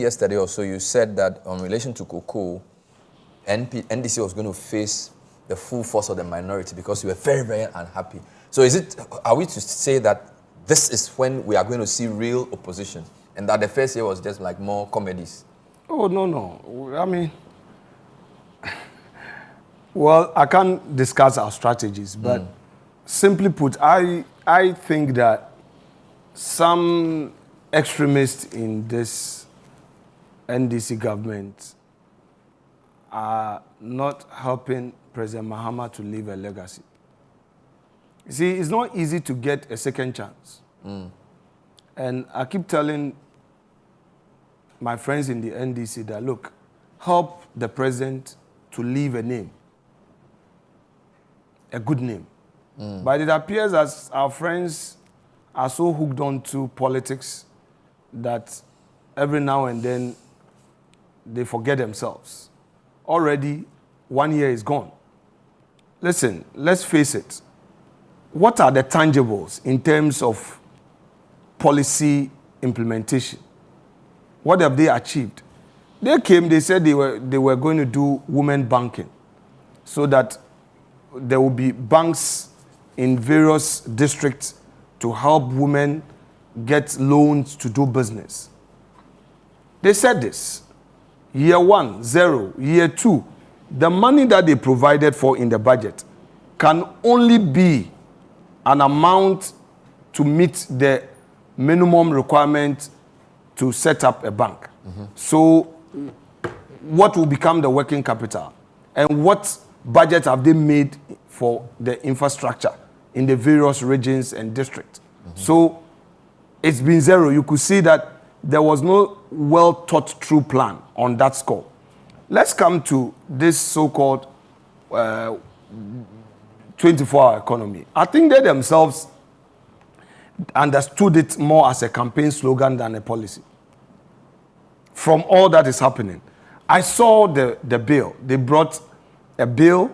Yesterday also, you said that in relation to cocoa, NDC was going to face the full force of the minority because you were very, very unhappy. So are we to say that this is when we are going to see real opposition and that the first year was just like more comedies? Oh, no. I mean, well, I can't discuss our strategies, but simply put, I think that some extremists in this NDC government are not helping President Mahama to leave a legacy. You see, it's not easy to get a second chance. And I keep telling my friends in the NDC that, look, help the president to leave a name, a good name. But it appears as our friends are so hooked on to politics that every now and then they forget themselves. Already, 1 year is gone. Listen, let's face it. What are the tangibles in terms of policy implementation? What have they achieved? They said they were going to do women banking so that there will be banks in various districts to help women get loans to do business. They said this. Year 1, 0. Year 2, the money that they provided for in the budget can only be an amount to meet the minimum requirement to set up a bank. So what will become the working capital? And what budget have they made for the infrastructure in the various regions and districts? So it's been 0. You could see that there was no well thought through plan on that score. Let's come to this so-called 24-hour economy. I think they themselves understood it more as a campaign slogan than a policy. From all that is happening, I saw the bill. They brought a bill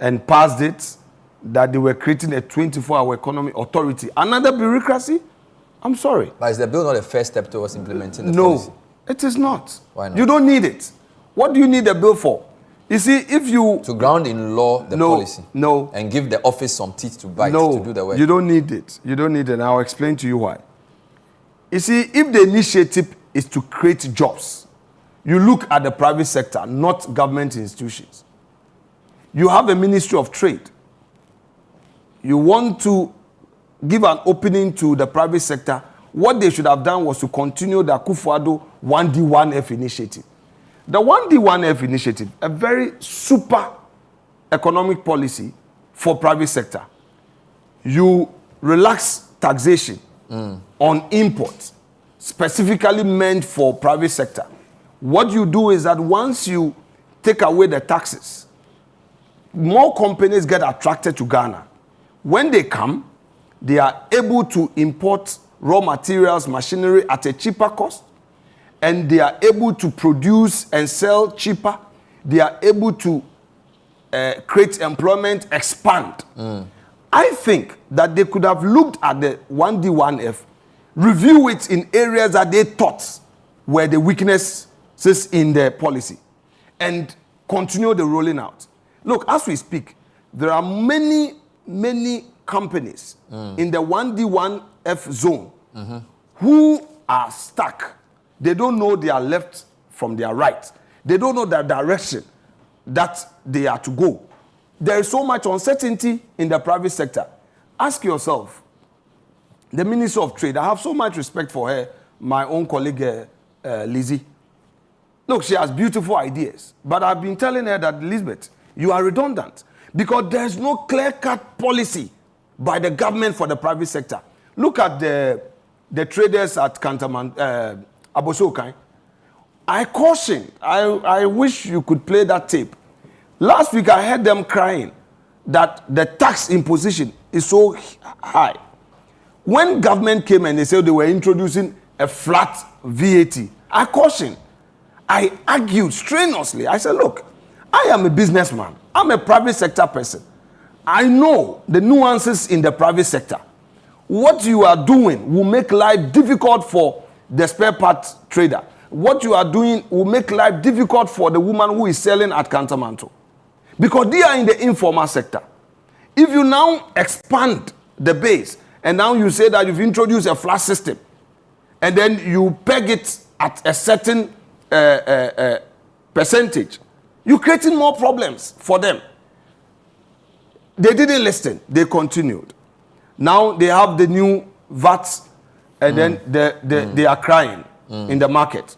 and passed it that they were creating a 24-hour economy authority. Another bureaucracy? I'm sorry. But is the bill not a first step towards implementing the policy? No, it is not. Why not? You don't need it. What do you need a bill for? You see, if you... To ground in law the policy. No. And give the office some teeth to bite to do the work. You don't need it. You don't need it. And I'll explain to you why. You see, if the initiative is to create jobs, you look at the private sector, not government institutions. You have a Ministry of Trade. You want to give an opening to the private sector. What they should have done was to continue the Akufo-Addo 1D1F initiative. The 1D1F initiative, a very super economic policy for private sector. You relax taxation on imports, specifically meant for private sector. What you do is that once you take away the taxes, more companies get attracted to Ghana. When they come, they are able to import raw materials, machinery at a cheaper cost, and they are able to produce and sell cheaper. They are able to create employment, expand. I think that they could have looked at the 1D1F, review it in areas that they thought were the weaknesses in the policy, and continue the rolling out. Look, as we speak, there are many companies in the 1D1F zone who are stuck. They don't know their left from their right. They don't know the direction that they are to go. There is so much uncertainty in the private sector. Ask yourself, the Minister of Trade, I have so much respect for her, my own colleague Lizzie. Look, she has beautiful ideas, but I've been telling her that, Elizabeth, you are redundant because there's no clear-cut policy by the government for the private sector. Look at the traders at Kantaman, Abosokai. I cautioned. I wish you could play that tape. Last week, I heard them crying that the tax imposition is so high. When government came and they said they were introducing a flat VAT, I cautioned. I argued strenuously. I said, look, I am a businessman. I'm a private sector person. I know the nuances in the private sector. What you are doing will make life difficult for the spare part trader. what you are doing will make life difficult for the woman who is selling at Kantamanto. Because they are in the informal sector. If you now expand the base, and now you say that you've introduced a flat system, and then you peg it at a certain percentage, you're creating more problems for them. They didn't listen. They continued. Now they have the new VAT, and then they are crying in the market.